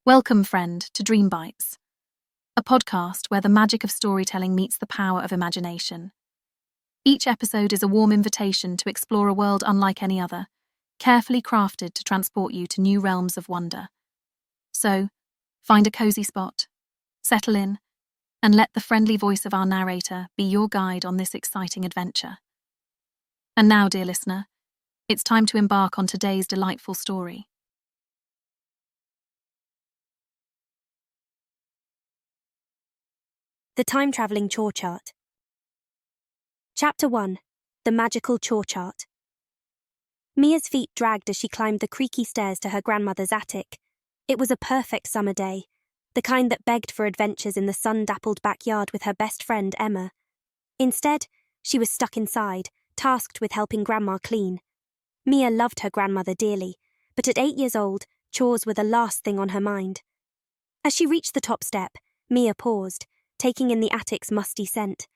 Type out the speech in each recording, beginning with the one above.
Welcome, friend, to Dream Bites, a podcast where the magic of storytelling meets the power of imagination. Each episode is a warm invitation to explore a world unlike any other, carefully crafted to transport you to new realms of wonder. So, find a cozy spot, settle in, and let the friendly voice of our narrator be your guide on this exciting adventure. And now, dear listener, it's time to embark on today's delightful story. The Time-Traveling Chore Chart. Chapter 1. The Magical Chore Chart. Mia's feet dragged as she climbed the creaky stairs to her grandmother's attic. It was a perfect summer day, the kind that begged for adventures in the sun-dappled backyard with her best friend Emma. Instead, she was stuck inside, tasked with helping Grandma clean. Mia loved her grandmother dearly, but at 8 years old, chores were the last thing on her mind. As she reached the top step, Mia paused, taking in the attic's musty scent.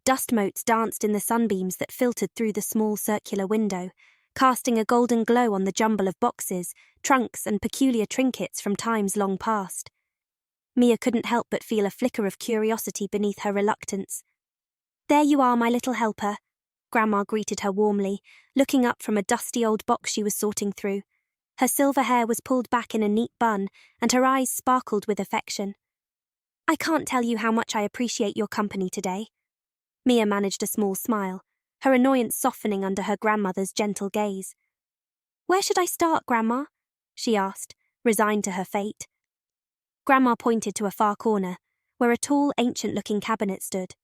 Dust motes danced in the sunbeams that filtered through the small circular window, casting a golden glow on the jumble of boxes, trunks, and peculiar trinkets from times long past. Mia couldn't help but feel a flicker of curiosity beneath her reluctance. "There you are, my little helper," Grandma greeted her warmly, looking up from a dusty old box she was sorting through. Her silver hair was pulled back in a neat bun, and her eyes sparkled with affection. "I can't tell you how much I appreciate your company today." Mia managed a small smile, her annoyance softening under her grandmother's gentle gaze. "Where should I start, Grandma?" she asked, resigned to her fate. Grandma pointed to a far corner, where a tall, ancient-looking cabinet stood.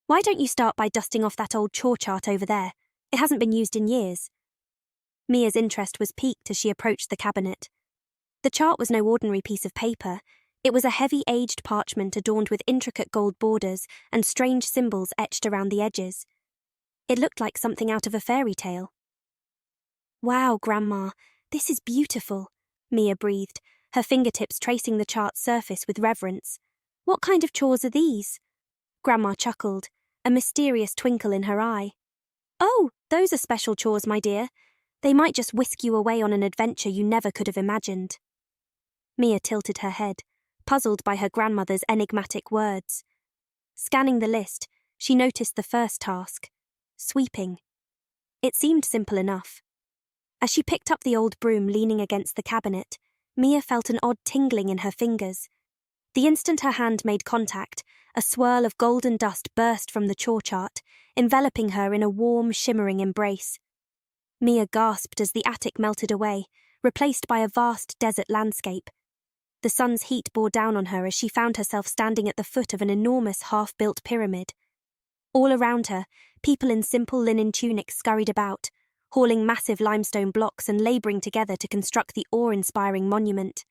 "Why don't you start by dusting off that old chore chart over there? It hasn't been used in years." Mia's interest was piqued as she approached the cabinet. The chart was no ordinary piece of paper. It was a heavy aged parchment adorned with intricate gold borders and strange symbols etched around the edges. It looked like something out of a fairy tale. "Wow, Grandma, this is beautiful," Mia breathed, her fingertips tracing the chart's surface with reverence. "What kind of chores are these?" Grandma chuckled, a mysterious twinkle in her eye. "Oh, those are special chores, my dear. They might just whisk you away on an adventure you never could have imagined." Mia tilted her head, puzzled by her grandmother's enigmatic words. Scanning the list, she noticed the first task: sweeping. It seemed simple enough. As she picked up the old broom leaning against the cabinet, Mia felt an odd tingling in her fingers. The instant her hand made contact, a swirl of golden dust burst from the chore chart, enveloping her in a warm, shimmering embrace. Mia gasped as the attic melted away, replaced by a vast desert landscape. The sun's heat bore down on her as she found herself standing at the foot of an enormous half-built pyramid. All around her, people in simple linen tunics scurried about, hauling massive limestone blocks and labouring together to construct the awe-inspiring monument.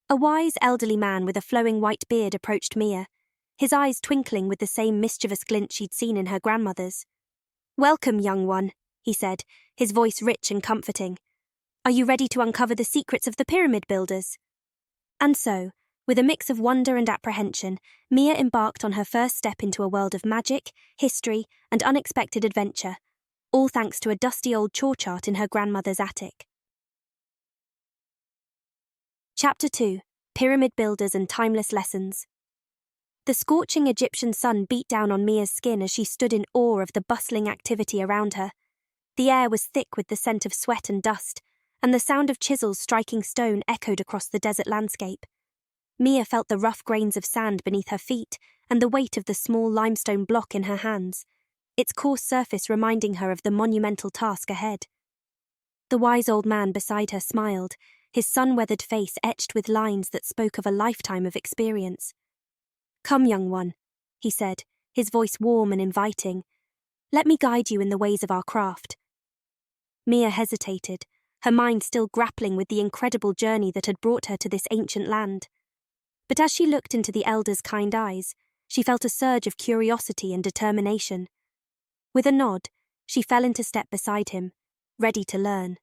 A wise elderly man with a flowing white beard approached Mia, his eyes twinkling with the same mischievous glint she'd seen in her grandmother's. "Welcome, young one," he said, his voice rich and comforting. "Are you ready to uncover the secrets of the pyramid builders?" And so, with a mix of wonder and apprehension, Mia embarked on her first step into a world of magic, history, and unexpected adventure, all thanks to a dusty old chore chart in her grandmother's attic. Chapter 2. Pyramid Builders and Timeless Lessons. The scorching Egyptian sun beat down on Mia's skin as she stood in awe of the bustling activity around her. The air was thick with the scent of sweat and dust, and the sound of chisels striking stone echoed across the desert landscape. Mia felt the rough grains of sand beneath her feet and the weight of the small limestone block in her hands, its coarse surface reminding her of the monumental task ahead. The wise old man beside her smiled, his sun-weathered face etched with lines that spoke of a lifetime of experience. "Come, young one," he said, his voice warm and inviting. "Let me guide you in the ways of our craft." Mia hesitated, her mind still grappling with the incredible journey that had brought her to this ancient land. But as she looked into the elder's kind eyes, she felt a surge of curiosity and determination. With a nod, she fell into step beside him, ready to learn.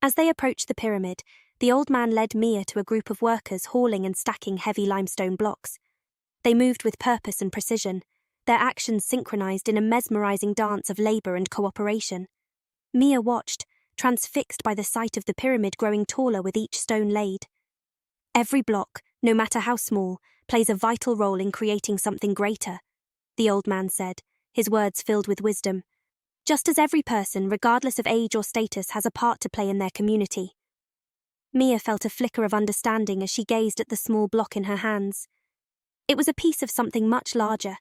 As they approached the pyramid, the old man led Mia to a group of workers hauling and stacking heavy limestone blocks. They moved with purpose and precision, their actions synchronized in a mesmerizing dance of labor and cooperation. Mia watched, transfixed by the sight of the pyramid growing taller with each stone laid. Every block, no matter how small, plays a vital role in creating something greater, the old man said, his words filled with wisdom. Just as every person, regardless of age or status, has a part to play in their community. Mia felt a flicker of understanding as she gazed at the small block in her hands. It was a piece of something much larger,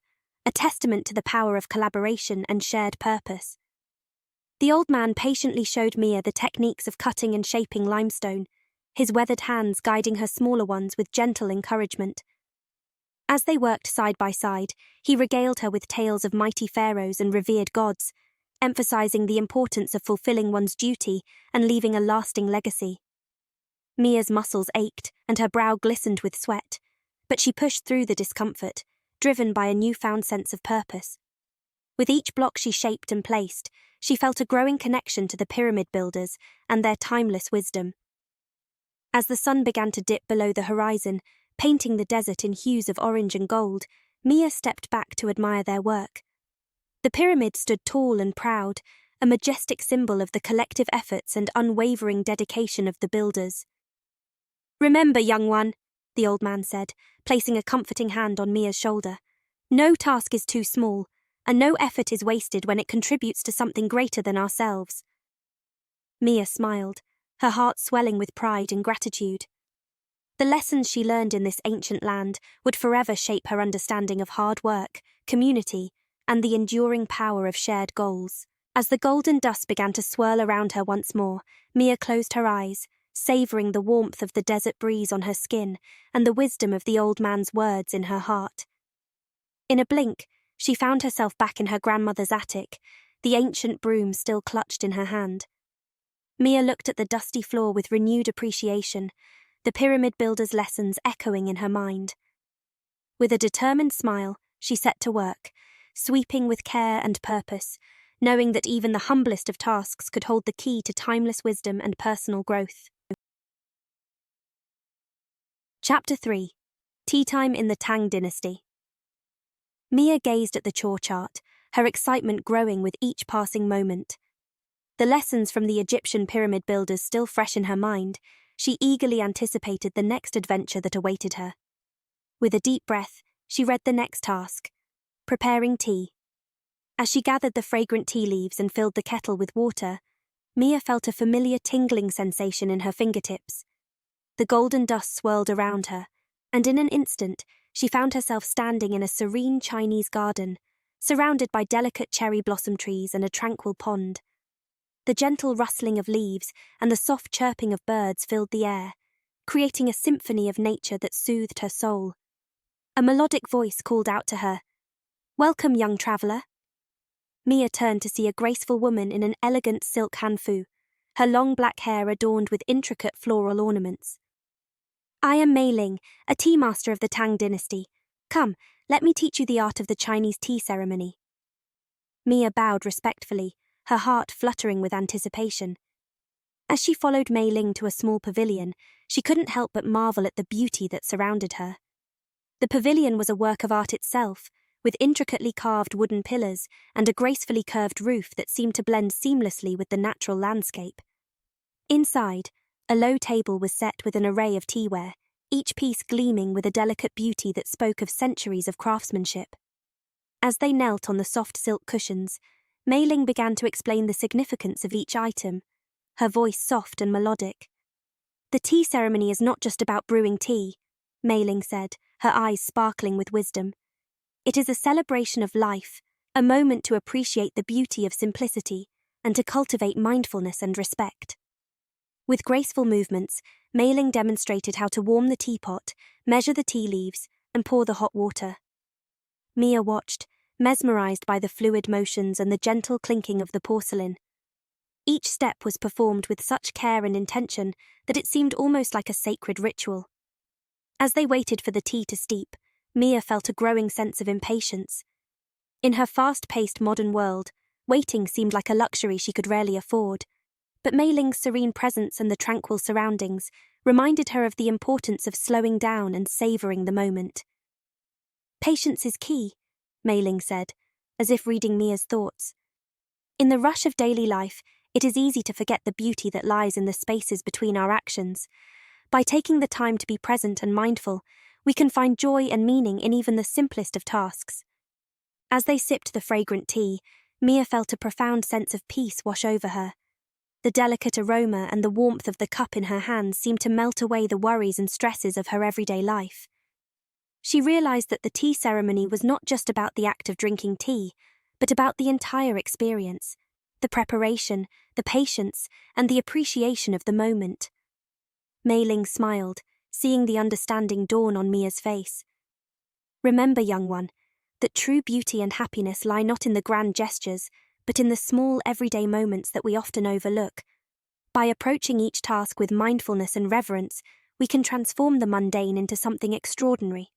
a testament to the power of collaboration and shared purpose. The old man patiently showed Mia the techniques of cutting and shaping limestone, his weathered hands guiding her smaller ones with gentle encouragement. As they worked side by side, he regaled her with tales of mighty pharaohs and revered gods, emphasizing the importance of fulfilling one's duty and leaving a lasting legacy. Mia's muscles ached and her brow glistened with sweat, but she pushed through the discomfort, driven by a newfound sense of purpose. With each block she shaped and placed, she felt a growing connection to the pyramid builders and their timeless wisdom. As the sun began to dip below the horizon, painting the desert in hues of orange and gold, Mia stepped back to admire their work. The pyramid stood tall and proud, a majestic symbol of the collective efforts and unwavering dedication of the builders. "Remember, young one," the old man said, placing a comforting hand on Mia's shoulder, "no task is too small, and no effort is wasted when it contributes to something greater than ourselves." Mia smiled, her heart swelling with pride and gratitude. The lessons she learned in this ancient land would forever shape her understanding of hard work, community, and the enduring power of shared goals. As the golden dust began to swirl around her once more, Mia closed her eyes, savouring the warmth of the desert breeze on her skin and the wisdom of the old man's words in her heart. In a blink, she found herself back in her grandmother's attic, the ancient broom still clutched in her hand. Mia looked at the dusty floor with renewed appreciation, the pyramid builder's lessons echoing in her mind. With a determined smile, she set to work, sweeping with care and purpose, knowing that even the humblest of tasks could hold the key to timeless wisdom and personal growth. Chapter 3. Tea Time in the Tang Dynasty. Mia gazed at the chore chart, her excitement growing with each passing moment. The lessons from the Egyptian pyramid builders still fresh in her mind, she eagerly anticipated the next adventure that awaited her. With a deep breath, she read the next task: preparing tea. As she gathered the fragrant tea leaves and filled the kettle with water, Mia felt a familiar tingling sensation in her fingertips. The golden dust swirled around her, and in an instant, she found herself standing in a serene Chinese garden, surrounded by delicate cherry blossom trees and a tranquil pond. The gentle rustling of leaves and the soft chirping of birds filled the air, creating a symphony of nature that soothed her soul. A melodic voice called out to her, "Welcome, young traveller." Mia turned to see a graceful woman in an elegant silk hanfu, her long black hair adorned with intricate floral ornaments. "I am Mei Ling, a tea master of the Tang Dynasty. Come, let me teach you the art of the Chinese tea ceremony." Mia bowed respectfully, her heart fluttering with anticipation. As she followed Mei Ling to a small pavilion, she couldn't help but marvel at the beauty that surrounded her. The pavilion was a work of art itself, with intricately carved wooden pillars and a gracefully curved roof that seemed to blend seamlessly with the natural landscape. Inside, a low table was set with an array of teaware, each piece gleaming with a delicate beauty that spoke of centuries of craftsmanship. As they knelt on the soft silk cushions, Mei Ling began to explain the significance of each item, her voice soft and melodic. "The tea ceremony is not just about brewing tea," Mei Ling said, her eyes sparkling with wisdom. "It is a celebration of life, a moment to appreciate the beauty of simplicity and to cultivate mindfulness and respect." With graceful movements, Mei Ling demonstrated how to warm the teapot, measure the tea leaves, and pour the hot water. Mia watched, mesmerized by the fluid motions and the gentle clinking of the porcelain. Each step was performed with such care and intention that it seemed almost like a sacred ritual. As they waited for the tea to steep, Mia felt a growing sense of impatience. In her fast-paced modern world, waiting seemed like a luxury she could rarely afford, but Mei Ling's serene presence and the tranquil surroundings reminded her of the importance of slowing down and savouring the moment. "Patience is key," Mei Ling said, as if reading Mia's thoughts. "In the rush of daily life, it is easy to forget the beauty that lies in the spaces between our actions, By taking the time to be present and mindful, we can find joy and meaning in even the simplest of tasks. As they sipped the fragrant tea, Mia felt a profound sense of peace wash over her. The delicate aroma and the warmth of the cup in her hands seemed to melt away the worries and stresses of her everyday life. She realized that the tea ceremony was not just about the act of drinking tea, but about the entire experience, the preparation, the patience, and the appreciation of the moment. Mei Ling smiled, seeing the understanding dawn on Mia's face. Remember, young one, that true beauty and happiness lie not in the grand gestures, but in the small everyday moments that we often overlook. By approaching each task with mindfulness and reverence, we can transform the mundane into something extraordinary.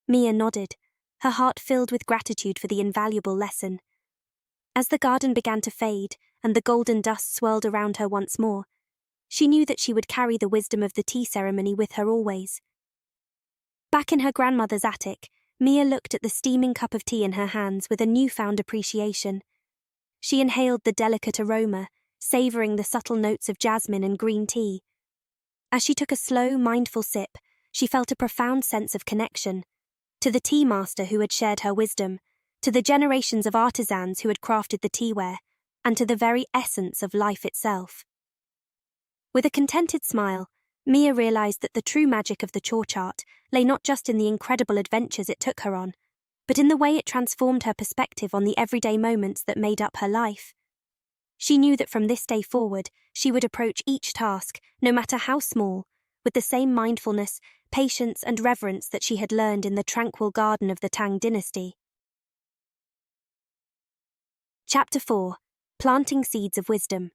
Mia nodded, her heart filled with gratitude for the invaluable lesson. As the garden began to fade and the golden dust swirled around her once more, she knew that she would carry the wisdom of the tea ceremony with her always. Back in her grandmother's attic, Mia looked at the steaming cup of tea in her hands with a newfound appreciation. She inhaled the delicate aroma, savouring the subtle notes of jasmine and green tea. As she took a slow, mindful sip, she felt a profound sense of connection. To the tea master who had shared her wisdom, to the generations of artisans who had crafted the teaware, and to the very essence of life itself. With a contented smile, Mia realised that the true magic of the chore chart lay not just in the incredible adventures it took her on, but in the way it transformed her perspective on the everyday moments that made up her life. She knew that from this day forward, she would approach each task, no matter how small, with the same mindfulness, patience and reverence that she had learned in the tranquil garden of the Tang Dynasty. Chapter 4. Planting Seeds of Wisdom.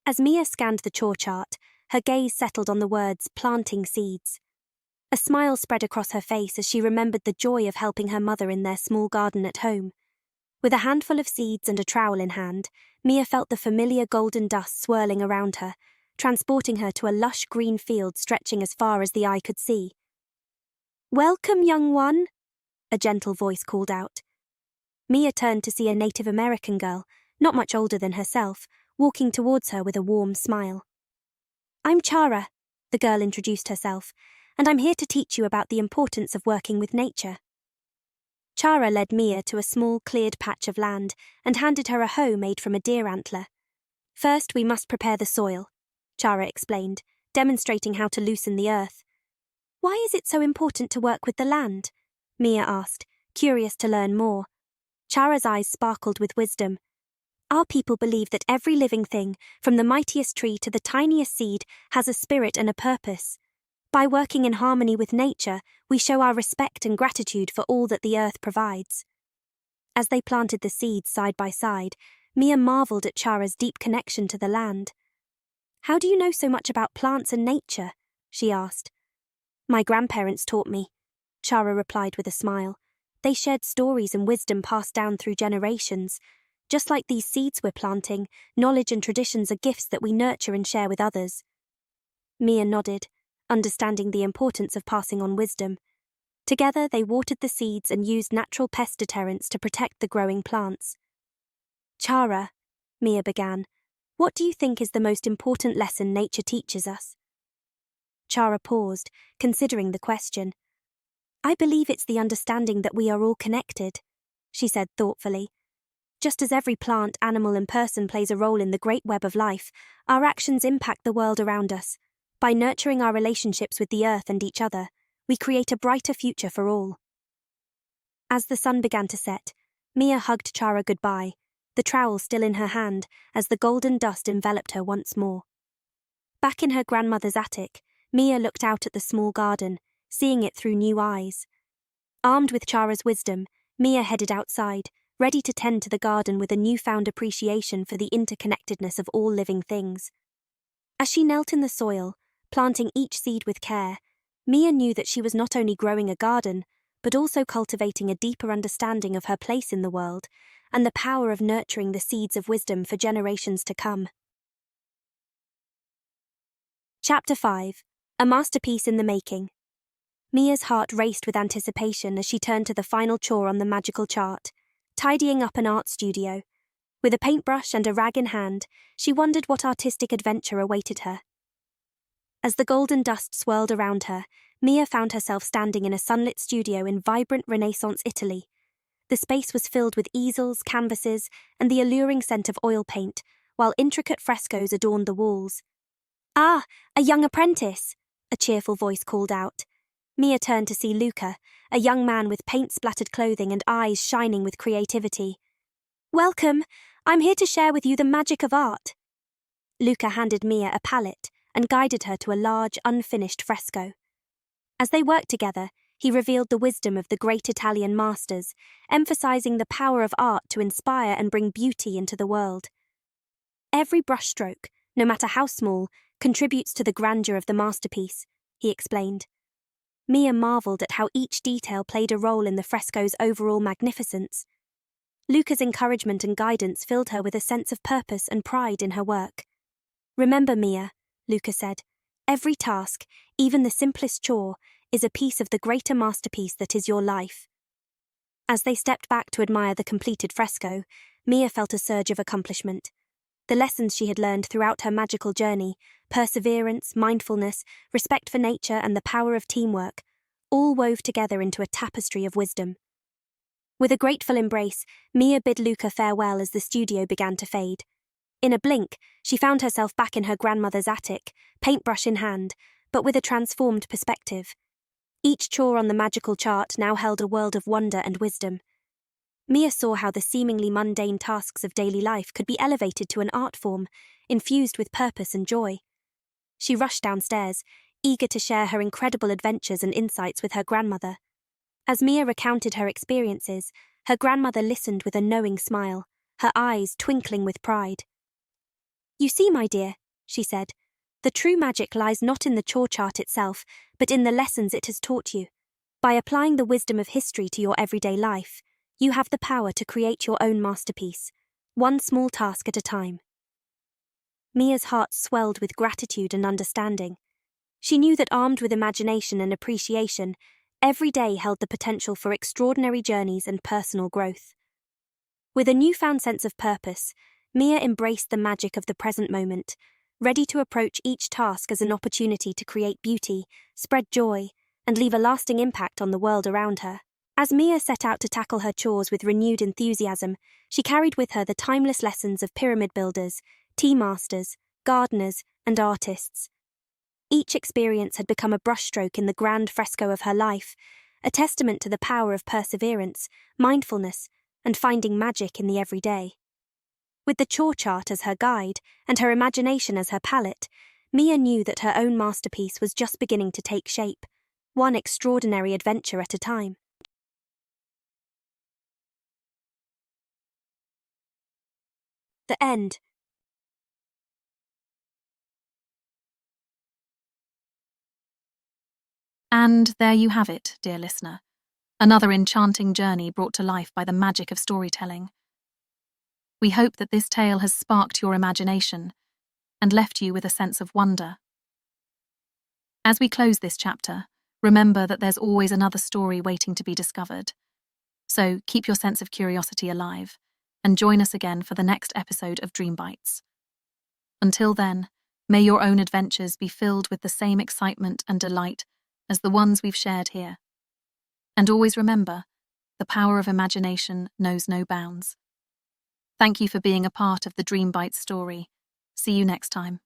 As Mia scanned the chore chart, her gaze settled on the words planting seeds. A smile spread across her face as she remembered the joy of helping her mother in their small garden at home. With a handful of seeds and a trowel in hand, Mia felt the familiar golden dust swirling around her, transporting her to a lush green field stretching as far as the eye could see. "Welcome, young one," a gentle voice called out. Mia turned to see a Native American girl, not much older than herself, walking towards her with a warm smile. "I'm Chara," the girl introduced herself, "and I'm here to teach you about the importance of working with nature." Chara led Mia to a small cleared patch of land and handed her a hoe made from a deer antler. "First, we must prepare the soil," Chara explained, demonstrating how to loosen the earth. "Why is it so important to work with the land?" Mia asked, curious to learn more. Chara's eyes sparkled with wisdom. "Our people believe that every living thing, from the mightiest tree to the tiniest seed, has a spirit and a purpose. By working in harmony with nature, we show our respect and gratitude for all that the earth provides." As they planted the seeds side by side, Mia marvelled at Chara's deep connection to the land. "How do you know so much about plants and nature?" she asked. "My grandparents taught me," Chara replied with a smile. "They shared stories and wisdom passed down through generations. Just like these seeds we're planting, knowledge and traditions are gifts that we nurture and share with others." Mia nodded, understanding the importance of passing on wisdom. Together, they watered the seeds and used natural pest deterrents to protect the growing plants. "Chara," Mia began, "what do you think is the most important lesson nature teaches us?" Chara paused, considering the question. "I believe it's the understanding that we are all connected," she said thoughtfully. "Just as every plant, animal and person plays a role in the great web of life, our actions impact the world around us. By nurturing our relationships with the earth and each other, we create a brighter future for all." As the sun began to set, Mia hugged Chara goodbye, the trowel still in her hand as the golden dust enveloped her once more. Back in her grandmother's attic, Mia looked out at the small garden, seeing it through new eyes. Armed with Chara's wisdom, Mia headed outside, ready to tend to the garden with a newfound appreciation for the interconnectedness of all living things. As she knelt in the soil, planting each seed with care, Mia knew that she was not only growing a garden, but also cultivating a deeper understanding of her place in the world and the power of nurturing the seeds of wisdom for generations to come. Chapter 5. A Masterpiece in the Making. Mia's heart raced with anticipation as she turned to the final chore on the magical chart, tidying up an art studio. With a paintbrush and a rag in hand, she wondered what artistic adventure awaited her. As the golden dust swirled around her, Mia found herself standing in a sunlit studio in vibrant Renaissance Italy. The space was filled with easels, canvases, and the alluring scent of oil paint, while intricate frescoes adorned the walls. "Ah, a young apprentice!" a cheerful voice called out. Mia turned to see Luca, a young man with paint-splattered clothing and eyes shining with creativity. "Welcome! I'm here to share with you the magic of art." Luca handed Mia a palette and guided her to a large, unfinished fresco. As they worked together, he revealed the wisdom of the great Italian masters, emphasizing the power of art to inspire and bring beauty into the world. "Every brushstroke, no matter how small, contributes to the grandeur of the masterpiece," he explained. Mia marveled at how each detail played a role in the fresco's overall magnificence. Luca's encouragement and guidance filled her with a sense of purpose and pride in her work. "Remember, Mia," Luca said, "every task, even the simplest chore, is a piece of the greater masterpiece that is your life." As they stepped back to admire the completed fresco, Mia felt a surge of accomplishment. The lessons she had learned throughout her magical journey, perseverance, mindfulness, respect for nature, and the power of teamwork, all wove together into a tapestry of wisdom. With a grateful embrace, Mia bid Luca farewell as the studio began to fade. In a blink, she found herself back in her grandmother's attic, paintbrush in hand, but with a transformed perspective. Each chore on the magical chart now held a world of wonder and wisdom. Mia saw how the seemingly mundane tasks of daily life could be elevated to an art form, infused with purpose and joy. She rushed downstairs, eager to share her incredible adventures and insights with her grandmother. As Mia recounted her experiences, her grandmother listened with a knowing smile, her eyes twinkling with pride. "You see, my dear," she said, "the true magic lies not in the chore chart itself, but in the lessons it has taught you. By applying the wisdom of history to your everyday life, you have the power to create your own masterpiece, one small task at a time." Mia's heart swelled with gratitude and understanding. She knew that armed with imagination and appreciation, every day held the potential for extraordinary journeys and personal growth. With a newfound sense of purpose, Mia embraced the magic of the present moment, ready to approach each task as an opportunity to create beauty, spread joy, and leave a lasting impact on the world around her. As Mia set out to tackle her chores with renewed enthusiasm, she carried with her the timeless lessons of pyramid builders, tea masters, gardeners, and artists. Each experience had become a brushstroke in the grand fresco of her life, a testament to the power of perseverance, mindfulness, and finding magic in the everyday. With the chore chart as her guide and her imagination as her palette, Mia knew that her own masterpiece was just beginning to take shape, one extraordinary adventure at a time. The end. And there you have it, dear listener. Another enchanting journey brought to life by the magic of storytelling. We hope that this tale has sparked your imagination and left you with a sense of wonder. As we close this chapter, remember that there's always another story waiting to be discovered. So keep your sense of curiosity alive and join us again for the next episode of Dream Bites. Until then, may your own adventures be filled with the same excitement and delight as the ones we've shared here. And always remember, the power of imagination knows no bounds. Thank you for being a part of the Dream Bites story. See you next time.